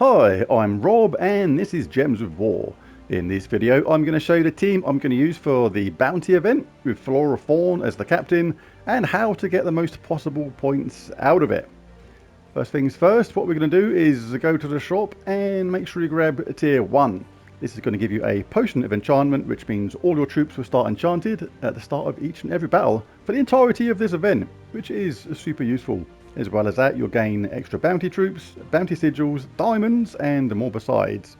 Hi, I'm Rob and this is Gems of War. In this video I'm going to show you the team I'm going to use for the bounty event with Flora Fawn as the captain and how to get the most possible points out of it. First things first, what we're going to do is go to the shop and make sure you grab tier 1. This is going to give you a potion of enchantment, which means all your troops will start enchanted at the start of each and every battle for the entirety of this event, which is super useful. As well as that, you'll gain extra bounty troops, bounty sigils, diamonds, and more besides.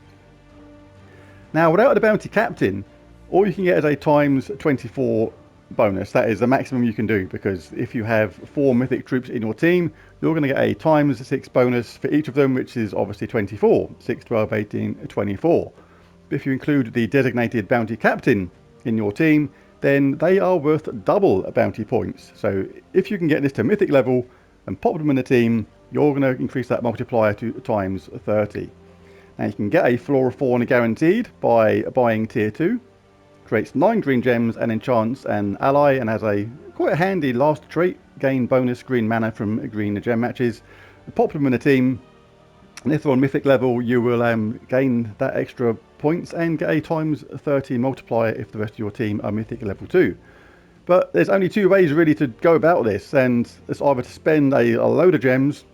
Now, without the bounty captain, all you can get is a times 24 bonus. That is the maximum you can do, because if you have 4 mythic troops in your team, you're going to get a times 6 bonus for each of them, which is obviously 24. 6, 12, 18, 24. But if you include the designated bounty captain in your team, then they are worth double bounty points. So if you can get this to mythic level and pop them in the team, you're going to increase that multiplier to times 30. Now you can get a Flora Fawn guaranteed by buying tier 2. Creates 9 green gems and enchants an ally and has a quite a handy last trait. Gain bonus green mana from green gem matches. Pop them in the team, and if they're on mythic level you will gain that extra points and get a times 30 multiplier if the rest of your team are mythic level 2. But there's only 2 ways really to go about this, and it's either to spend a load of gems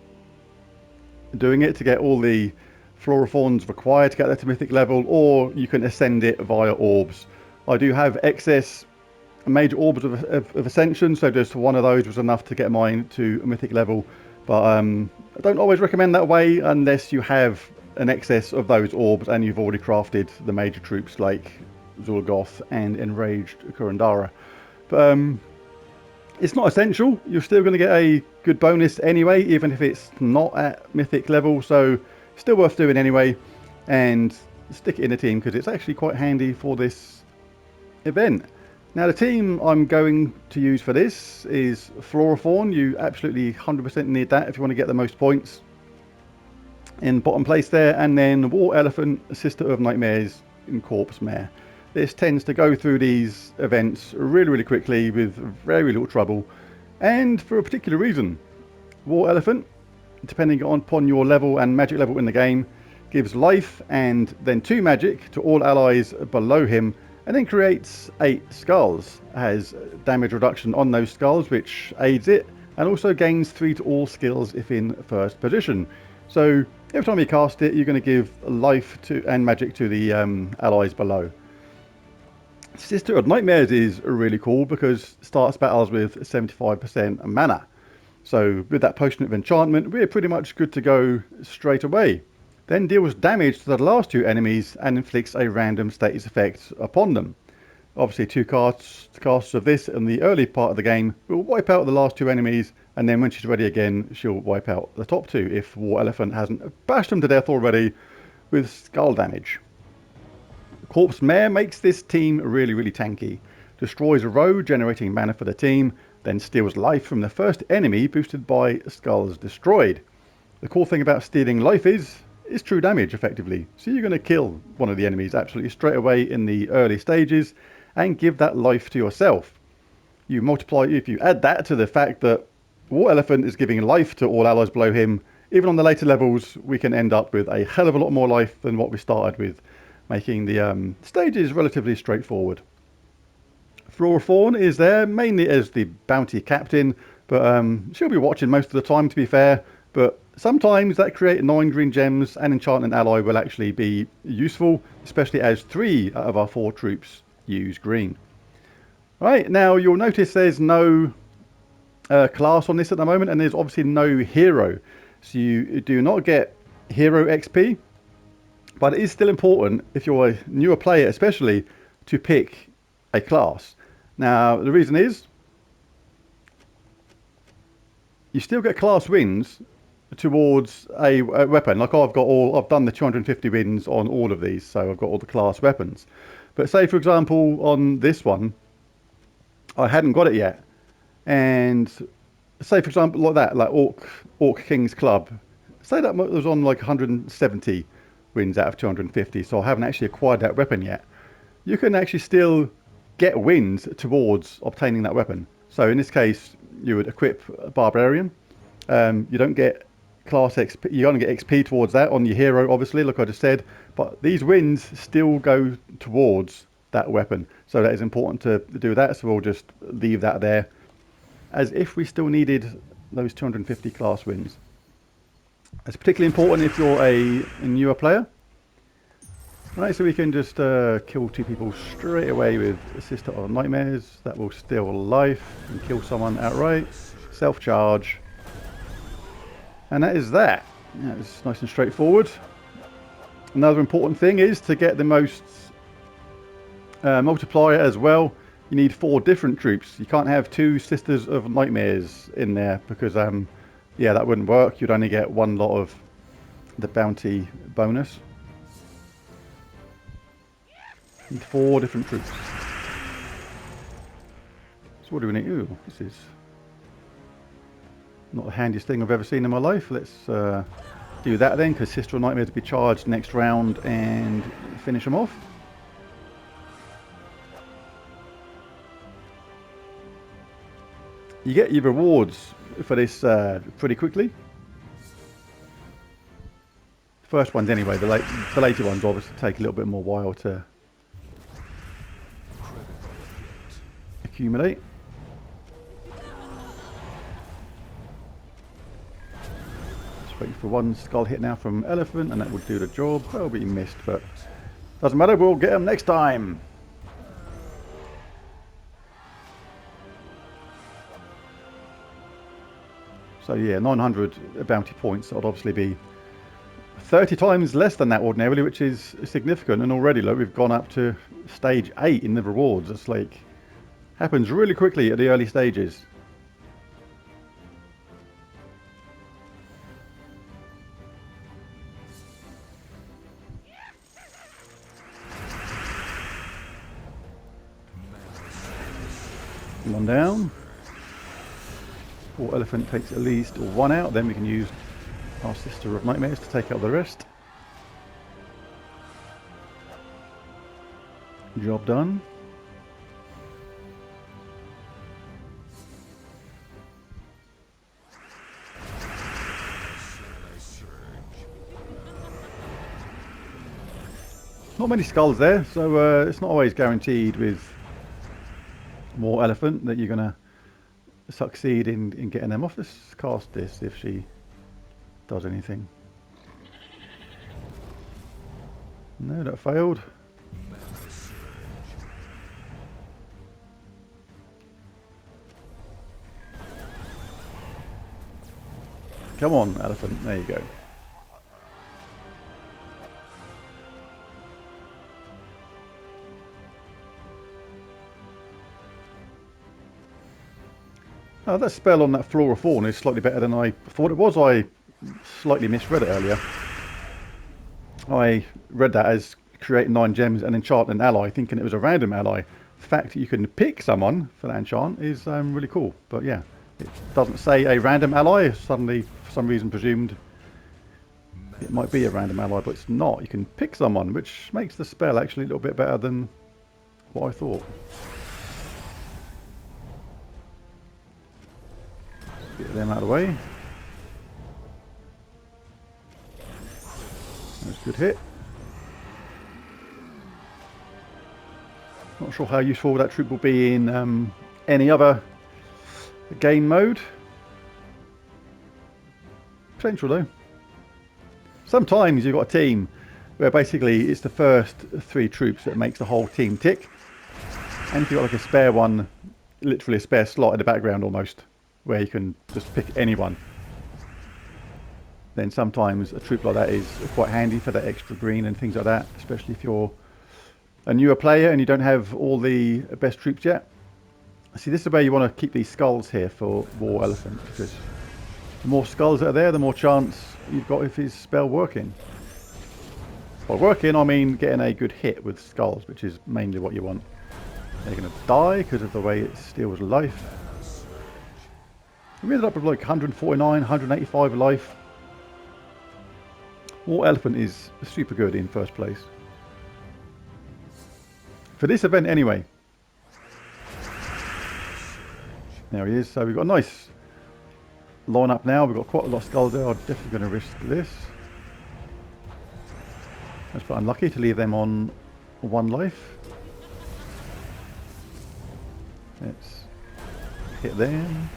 doing it to get all the Flora Fawns required to get that to mythic level, or you can ascend it via orbs. I do have excess major orbs of ascension, so just one of those was enough to get mine to a mythic level, but I don't always recommend that way unless you have an excess of those orbs and you've already crafted the major troops like Zul'Goth and Enraged Kurandara. But it's not essential. You're still going to get a good bonus anyway, even if it's not at mythic level, so still worth doing anyway, and stick it in the team because it's actually quite handy for this event. Now the team I'm going to use for this is Flora Fawn. You absolutely 100% need that if you want to get the most points. In bottom place there, and then War Elephant, Sister of Nightmares, and Corpse Mare. This tends to go through these events really quickly with very little trouble, and for a particular reason. War Elephant, depending upon your level and magic level in the game, gives life and then 2 magic to all allies below him, and then creates 8 skulls. Has damage reduction on those skulls, which aids it, and also gains 3 to all skills if in first position. So every time you cast it, you're going to give life to and magic to the allies below. Sister of Nightmares is really cool because it starts battles with 75% mana. So with that potion of enchantment, we're pretty much good to go straight away. Then deals damage to the last 2 enemies and inflicts a random status effect upon them. Obviously 2 casts of this in the early part of the game will wipe out the last 2 enemies, and then when she's ready again she'll wipe out the top 2 if War Elephant hasn't bashed them to death already with skull damage. Corpse Mare makes this team really tanky. Destroys a row, generating mana for the team, then steals life from the first enemy boosted by skulls destroyed. The cool thing about stealing life is true damage effectively. So you're going to kill one of the enemies absolutely straight away in the early stages and give that life to yourself. You multiply, if you add that to the fact that War Elephant is giving life to all allies below him, even on the later levels we can end up with a hell of a lot more life than what we started with, making the stages relatively straightforward. Flora Fawn is there mainly as the bounty captain, but she'll be watching most of the time to be fair, but sometimes that create 9 green gems and enchant an ally will actually be useful, especially as 3 out of our 4 troops use green. Right, now you'll notice there's no class on this at the moment, and there's obviously no hero. So you do not get hero XP, but it is still important if you're a newer player especially to pick a class. Now the reason is you still get class wins towards a weapon. Like I've done the 250 wins on all of these, so I've got all the class weapons. But say for example on this one I hadn't got it yet, and say for example like that, like Orc King's Club, say that was on like 170 wins out of 250, so I haven't actually acquired that weapon yet. You can actually still get wins towards obtaining that weapon. So in this case you would equip a Barbarian. You don't get class XP. You're going to get XP towards that on your hero, obviously, like I just said. But these wins still go towards that weapon. So that is important to do that. So we'll just leave that there as if we still needed those 250 class wins. It's particularly important if you're a newer player. Right, so we can just kill 2 people straight away with Sister of Nightmares. That will steal life and kill someone outright. Self-charge. And that is that. Yeah, it's nice and straightforward. Another important thing is to get the most multiplier as well. You need 4 different troops. You can't have 2 Sisters of Nightmares in there because, yeah, that wouldn't work. You'd only get 1 lot of the bounty bonus. Need 4 different troops. So what do we need? Ooh, this is not the handiest thing I've ever seen in my life. Let's do that then, because Sister of Nightmares will be charged next round and finish them off. You get your rewards for this pretty quickly. First ones anyway, the later ones obviously take a little bit more while to accumulate. Just waiting for 1 skull hit now from Elephant and that would do the job. That'll be missed, but doesn't matter, we'll get them next time. So yeah, 900 bounty points. That would obviously be 30 times less than that ordinarily, which is significant. And already, look, we've gone up to stage 8 in the rewards. It's like happens really quickly at the early stages. One down. Or Elephant takes at least 1 out, then we can use our Sister of Nightmares to take out the rest. Job done. Not many skulls there, so it's not always guaranteed with more Elephant that you're going to succeed in getting them off. Let's cast this if she does anything. No, that failed. Come on, Elephant. There you go. Oh, that spell on that Flora Fawn is slightly better than I thought it was. I slightly misread it earlier. I read that as create 9 gems and enchant an ally, thinking it was a random ally. The fact that you can pick someone for that enchant is really cool. But yeah, it doesn't say a random ally. I suddenly, for some reason, presumed it might be a random ally, but it's not. You can pick someone, which makes the spell actually a little bit better than what I thought. Get them out of the way. That's a good hit. Not sure how useful that troop will be in any other game mode. Potential though. Sometimes you've got a team where basically it's the first 3 troops that makes the whole team tick. And if you've got like a spare one, literally a spare slot in the background almost, where you can just pick anyone, then sometimes a troop like that is quite handy for that extra green and things like that, especially if you're a newer player and you don't have all the best troops yet. See, this is where you want to keep these skulls here for War Elephant, because the more skulls that are there, the more chance you've got of his spell working. By working, I mean getting a good hit with skulls, which is mainly what you want. They're going to die because of the way it steals life. We ended up with like 149, 185 life. War Elephant is super good in first place. For this event anyway. There he is. So we've got a nice line up now. We've got quite a lot of skulls there. I'm definitely going to risk this. That's quite unlucky to leave them on 1 life. Let's hit them.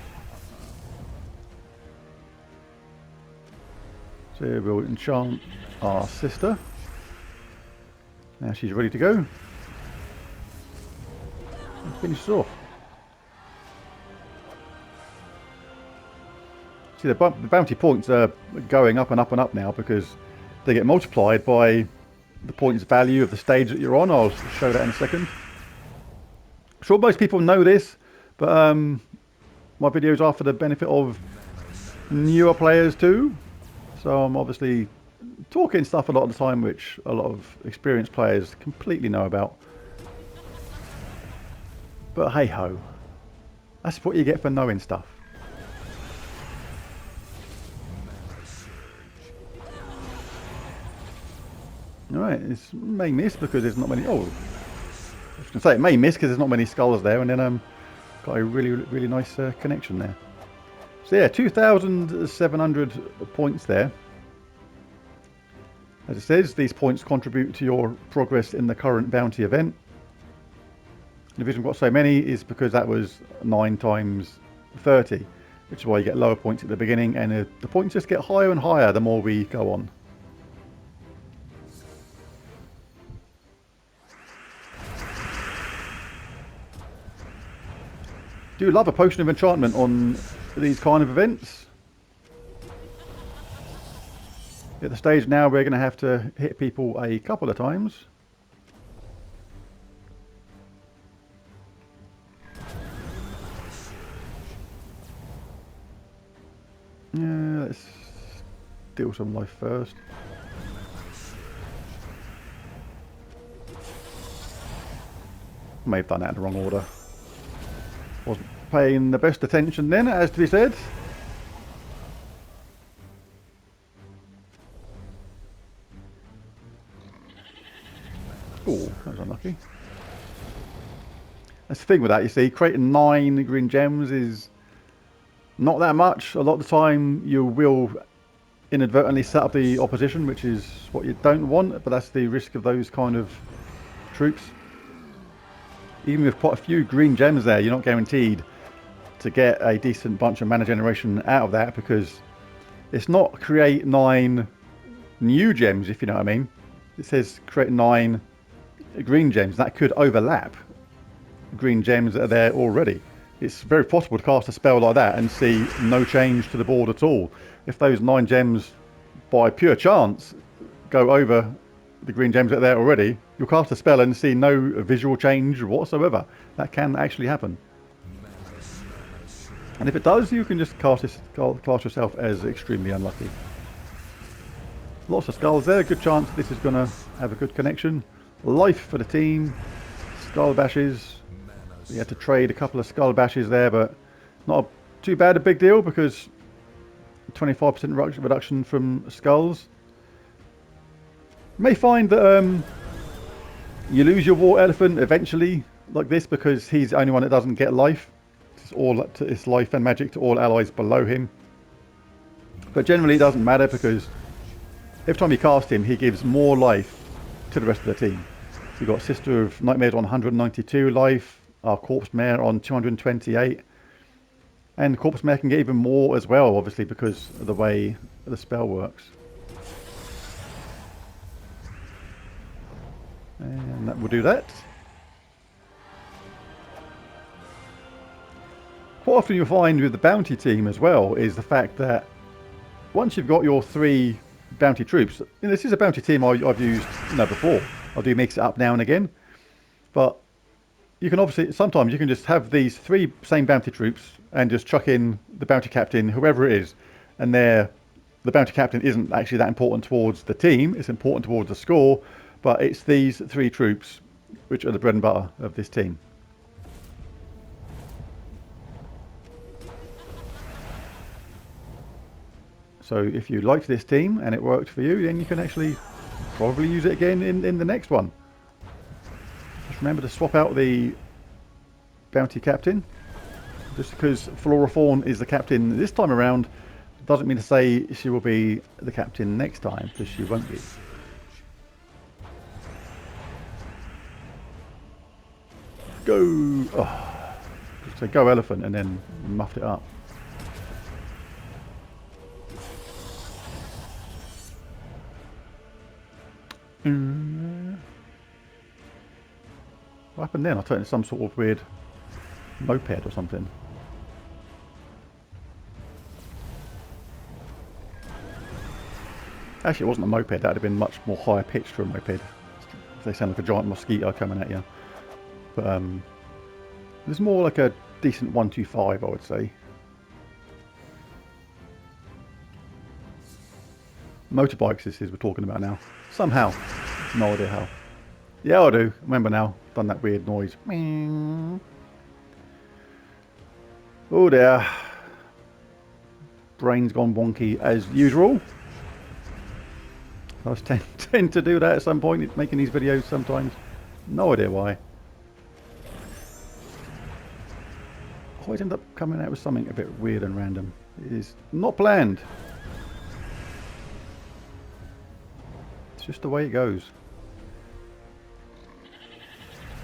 So we'll enchant our sister. Now she's ready to go. And finish us off. See, the bounty points are going up and up and up now because they get multiplied by the points value of the stage that you're on. I'll show that in a second. I'm sure most people know this, but my videos are for the benefit of newer players too. So I'm obviously talking stuff a lot of the time which a lot of experienced players completely know about. But hey ho, that's what you get for knowing stuff. Alright, it may miss because there's not many... Oh, I was going to say it may miss because there's not many skulls there, and then got a really nice connection there. So yeah, 2,700 points there. As it says, these points contribute to your progress in the current bounty event. The reason we've got so many is because that was 9 times 30, which is why you get lower points at the beginning, and the points just get higher and higher the more we go on. Do love a potion of enchantment on these kind of events. At the stage now we're going to have to hit people a couple of times. Yeah, let's steal some life first. May have done that in the wrong order. Wasn't paying the best attention then, as to be said. Oh, that was unlucky. That's the thing with that, you see, creating 9 green gems is not that much. A lot of the time you will inadvertently set up the opposition, which is what you don't want, but that's the risk of those kind of troops. Even with quite a few green gems there, you're not guaranteed to get a decent bunch of mana generation out of that, because it's not create 9 new gems, if you know what I mean. It says create 9 green gems. That could overlap green gems that are there already. It's very possible to cast a spell like that and see no change to the board at all. If those 9 gems, by pure chance, go over the green gems that are there already, you'll cast a spell and see no visual change whatsoever. That can actually happen. And if it does, you can just class yourself as extremely unlucky. Lots of skulls there, good chance this is going to have a good connection. Life for the team, skull bashes. We had to trade a couple of skull bashes there, but not too bad a big deal because 25% reduction from skulls. You may find that you lose your war elephant eventually, like this, because he's the only one that doesn't get life. It's life and magic to all allies below him. But generally it doesn't matter, because every time you cast him, he gives more life to the rest of the team. So you've got Sister of Nightmares on 192 life, our Corpse Mare on 228. And Corpse Mare can get even more as well, obviously, because of the way the spell works. And that will do that. Quite often you'll find with the bounty team as well is the fact that once you've got your 3 bounty troops, and this is a bounty team I've used before. I do mix it up now and again, but you can obviously sometimes you can just have these 3 same bounty troops and just chuck in the bounty captain, whoever it is, and the bounty captain isn't actually that important towards the team. It's important towards the score. But it's these 3 troops which are the bread and butter of this team. So if you liked this team and it worked for you, then you can actually probably use it again in the next one. Just remember to swap out the bounty captain. Just because Flora Fawn is the captain this time around doesn't mean to say she will be the captain next time, because she won't be. Go! Oh. So go elephant and then muffed it up. What happened then? I turned into some sort of weird moped or something. Actually, it wasn't a moped. That would have been much more higher pitched for a moped. They sound like a giant mosquito coming at you. But it's more like a decent 125, I would say. Motorbikes, this is we're talking about now. Somehow, no idea how. Yeah, I do. Remember now. Done that weird noise. Oh dear. Brain's gone wonky as usual. I tend to do that at some point, making these videos sometimes. No idea why. Always end up coming out with something a bit weird and random. It is not planned. It's just the way it goes.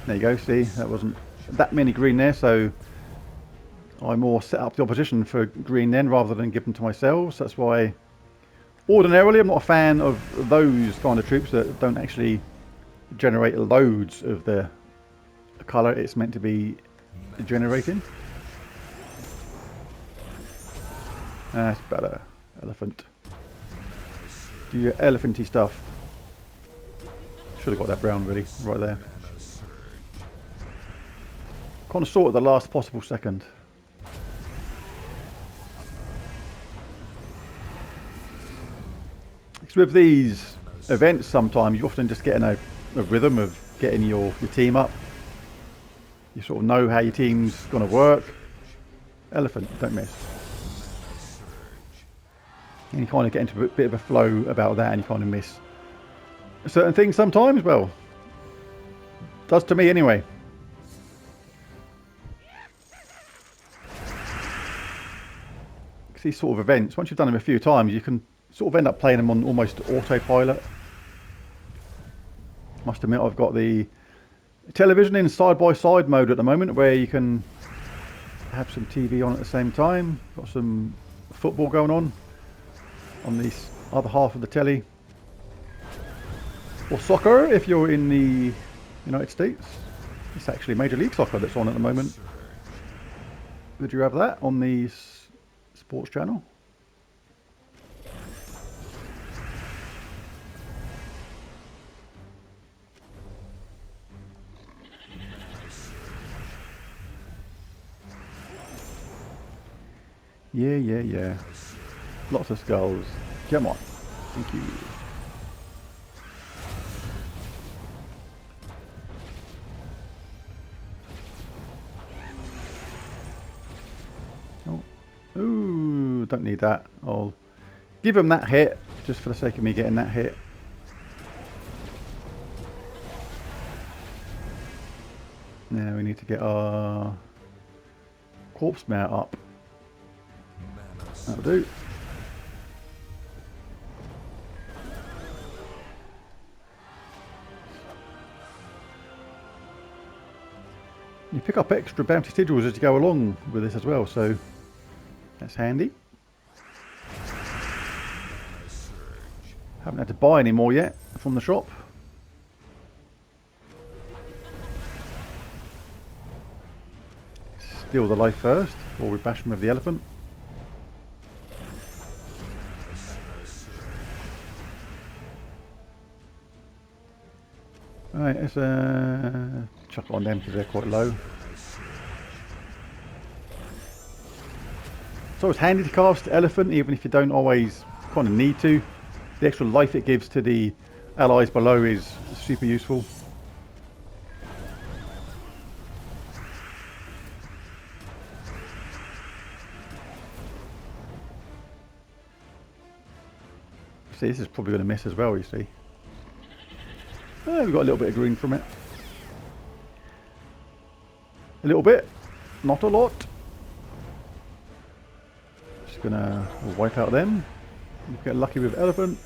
There you go, see, that wasn't that many green there, so I more set up the opposition for green then rather than give them to myself. So that's why ordinarily I'm not a fan of those kind of troops that don't actually generate loads of the colour it's meant to be generating. That's better. Elephant. Do your elephanty stuff. Should have got that brown really, right there. Kind of sort at the last possible second. Because with these events sometimes you often just get in a rhythm of getting your team up. You sort of know how your team's going to work. Elephant, don't miss. And you kind of get into a bit of a flow about that and you kind of miss certain things sometimes. Well, does to me anyway. These sort of events, once you've done them a few times, you can sort of end up playing them on almost autopilot. Must admit, I've got the television in side-by-side mode at the moment, where you can have some TV on at the same time. Got some football going on the other half of the telly. Or soccer, if you're in the United States. It's actually Major League Soccer that's on at the moment. Would you have that on the sports channel? Yeah. Lots of skulls. Come on. Thank you. Oh. Ooh, don't need that. I'll give him that hit, just for the sake of me getting that hit. Now we need to get our corpse mare up. That'll do. You pick up extra bounty sigils as you go along with this as well, so that's handy. Haven't had to buy any more yet from the shop. Steal the life first, or we bash them with the elephant. Alright, let's chuck it on them because they're quite low. So it's handy to cast elephant, even if you don't always kind of need to. The extra life it gives to the allies below is super useful. See, this is probably going to miss as well, you see. We've got a little bit of green from it. A little bit, not a lot. Just gonna wipe out them. Get lucky with elephant,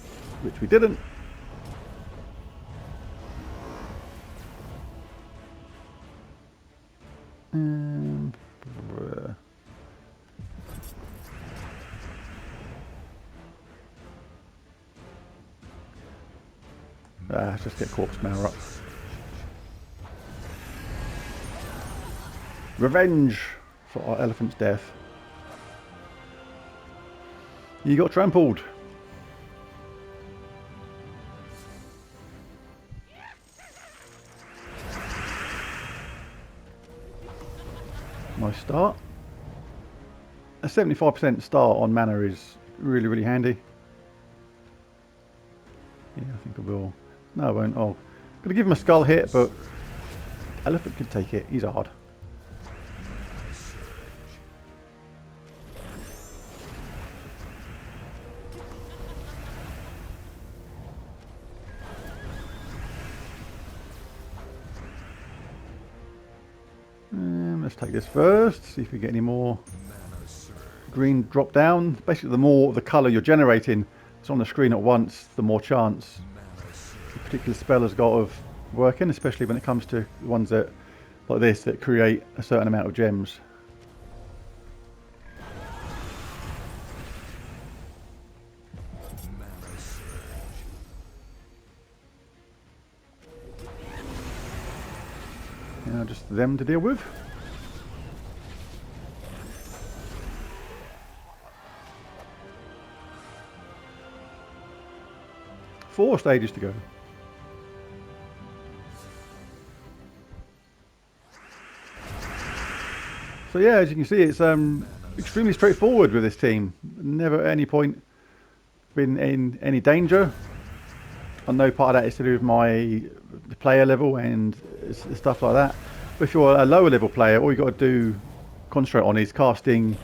which we didn't. Let's just get corpse matter up. Revenge for our elephant's death. You got trampled. Nice start. A 75% start on mana is really, really handy. Yeah, I think I will. No, I won't. Oh, gonna give him a skull hit, but elephant can take it. He's hard. Let's take this first, see if we get any more green drop down. Basically, the more the colour you're generating is on the screen at once, the more chance a particular spell has got of working, especially when it comes to ones that, like this, that create a certain amount of gems. Yeah, just them to deal with. 4 stages to go. So yeah, as you can see, it's extremely straightforward with this team. Never at any point been in any danger. I know part of that is to do with the player level and stuff like that. But if you're a lower level player, all you got to do, concentrate on, is casting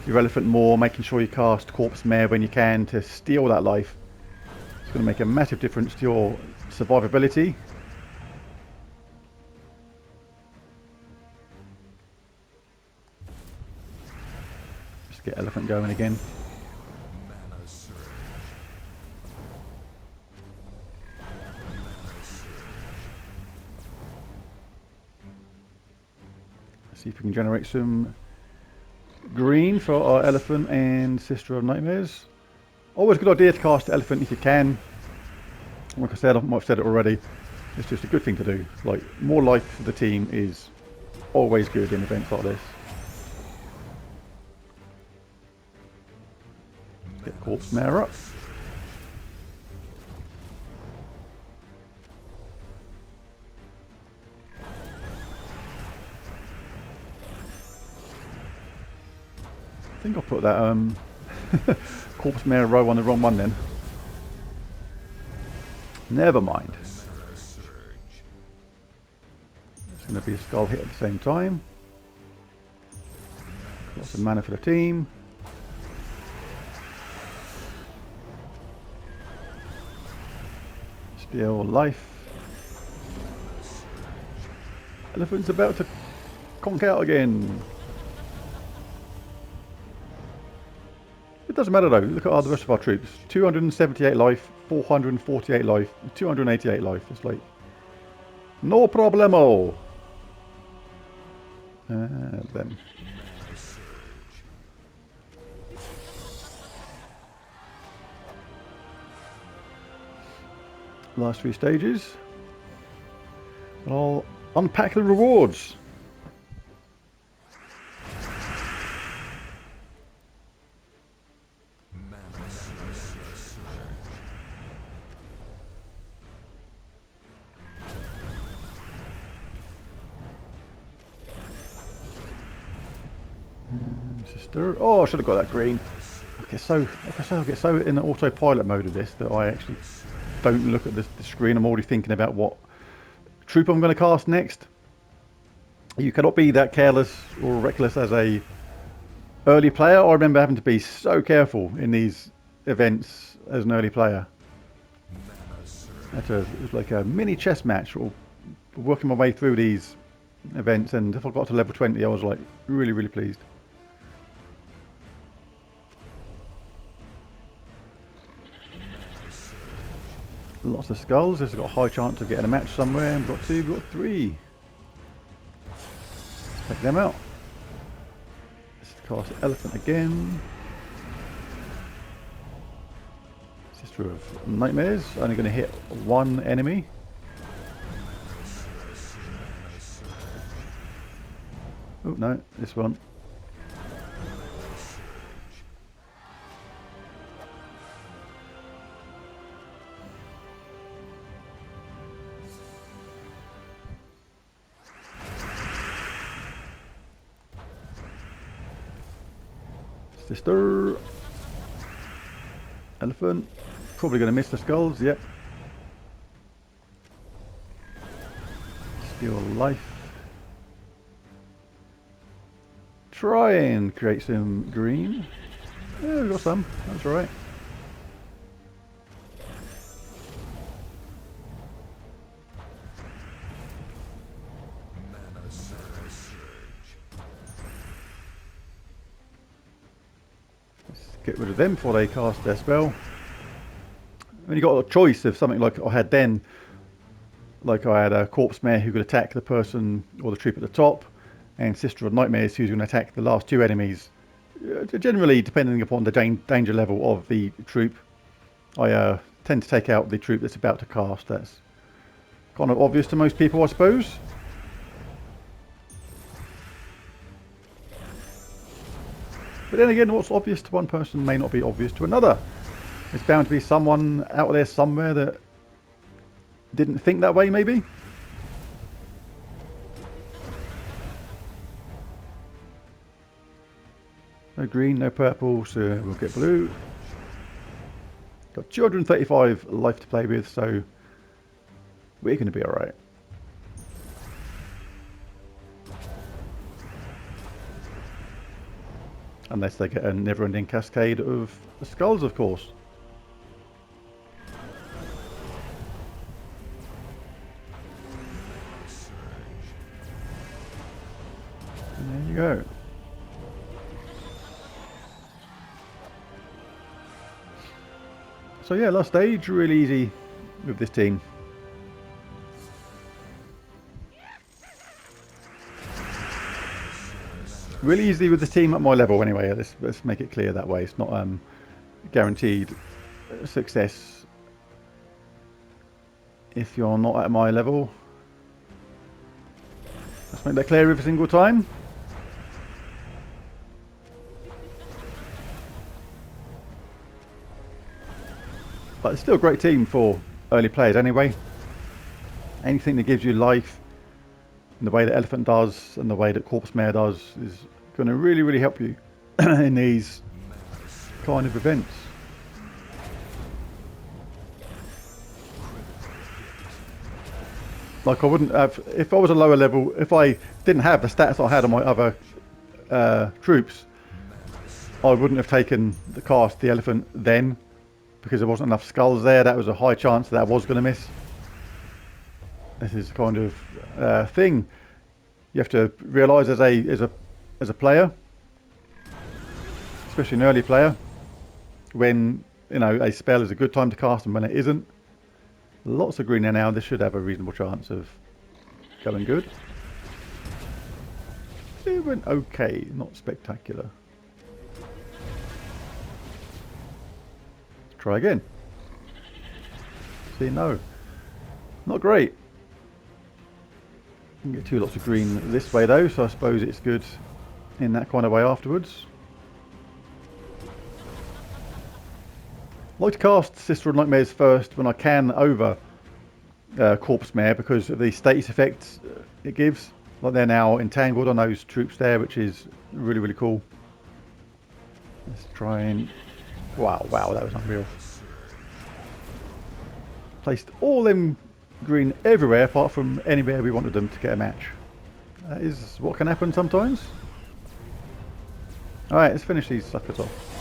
your elephant more, making sure you cast corpse mare when you can to steal that life. It's going to make a massive difference to your survivability. Just get elephant going again. See if we can generate some green for our elephant and Sister of Nightmares. Always a good idea to cast elephant if you can. Like I said, I might have said it already. It's just a good thing to do. Like, more life for the team is always good in events like this. Get corpse mare up. I think I'll put that corpse mare row on the wrong one then. Never mind. It's going to be a skull hit at the same time. Lots of mana for the team. Steal life. Elephant's about to conk out again. It doesn't matter though, look at all the rest of our troops. 278 life, 448 life, 288 life. It's like, no problemo. Them. Last 3 stages. And I'll unpack the rewards. Sister. Oh, I should have got that green. I get so in the autopilot mode of this that I actually don't look at the screen. I'm already thinking about what troop I'm going to cast next. You cannot be that careless or reckless as a early player. I remember having to be so careful in these events as an early player. It was like a mini chess match, or working my way through these events, and if I got to level 20 I was like really pleased. Lots of skulls. This has got a high chance of getting a match somewhere. We've got 2, we've got 3. Let's take them out. Let's cast Elephant again. Sister of Nightmares. Only going to hit 1 enemy. Oh no, this one. Sister. Elephant. Probably going to miss the skulls, yep. Steal life. Try and create some green. Yeah, we've got some. That's alright. Get rid of them before they cast their spell. When you got a choice of something like I had then, like I had a Corpse Mare who could attack the person or the troop at the top, and Sister of Nightmares who's going to attack the last 2 enemies. Generally, depending upon the danger level of the troop, I tend to take out the troop that's about to cast. That's kind of obvious to most people, I suppose. But then again, what's obvious to one person may not be obvious to another. There's bound to be someone out there somewhere that didn't think that way, maybe. No green, no purple, so we'll get blue. Got 235 life to play with, so we're going to be alright. Unless they get a never-ending cascade of skulls, of course. And there you go. So yeah, last stage, really easy with this team. Really easy with the team at my level anyway. Let's make it clear that way. It's not guaranteed success if you're not at my level. Let's make that clear every single time. But it's still a great team for early players anyway. Anything that gives you life in the way that Elephant does and the way that Corpse Mare does is going to really, really help you in these kind of events. Like I wouldn't have, if I was a lower level, if I didn't have the stats I had on my other troops, I wouldn't have taken the cast the Elephant then, because there wasn't enough skulls there. That was a high chance that I was going to miss. This is kind of thing you have to realise as a player, especially an early player, when you know a spell is a good time to cast and when it isn't. Lots of green there now. This should have a reasonable chance of going good. It went okay, not spectacular. Let's try again. See, no, not great. You can get 2 lots of green this way though, so I suppose it's good in that kind of way afterwards. I like to cast Sister of Nightmares first when I can over Corpse Mare because of the status effects it gives. Like they're now entangled on those troops there, which is really, really cool. Let's try and... Wow, that was unreal. Placed all them green everywhere apart from anywhere we wanted them to get a match. That is what can happen sometimes. Alright, let's finish these suckers off.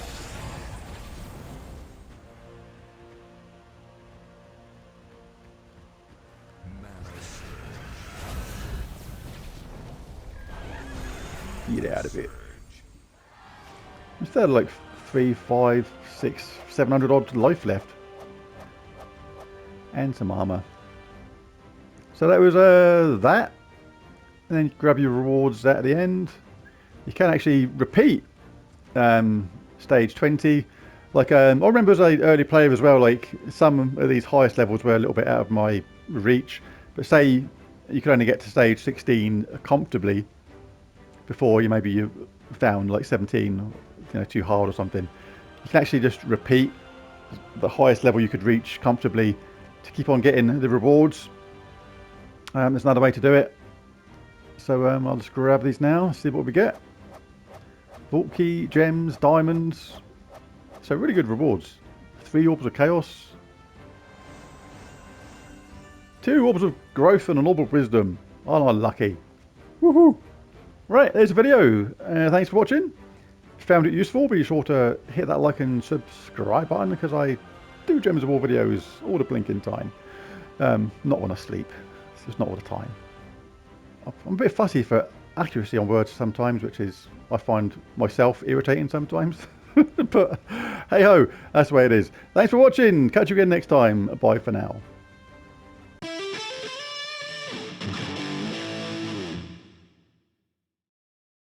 Get out of it. Instead of like 3, 5, 6, 700 odd life left. and some armor. So that was that. And then grab your rewards at the end. You can actually repeat stage 20. Like I remember as an early player as well, like some of these highest levels were a little bit out of my reach. But say you could only get to stage 16 comfortably before you found like 17, too hard or something. You can actually just repeat the highest level you could reach comfortably to keep on getting the rewards. There's another way to do it. So I'll just grab these now, see what we get. Vault key, gems, diamonds. So really good rewards. 3 orbs of chaos. 2 orbs of growth and an orb of wisdom. Oh, I'm lucky. Woohoo! Right, there's a video. Thanks for watching. If you found it useful, be sure to hit that like and subscribe button because I do Gems of War videos all the blinking time. Not when I sleep. It's just not all the time. I'm a bit fussy for accuracy on words sometimes, which is, I find myself irritating sometimes. But hey ho, that's the way it is. Thanks for watching. Catch you again next time. Bye for now.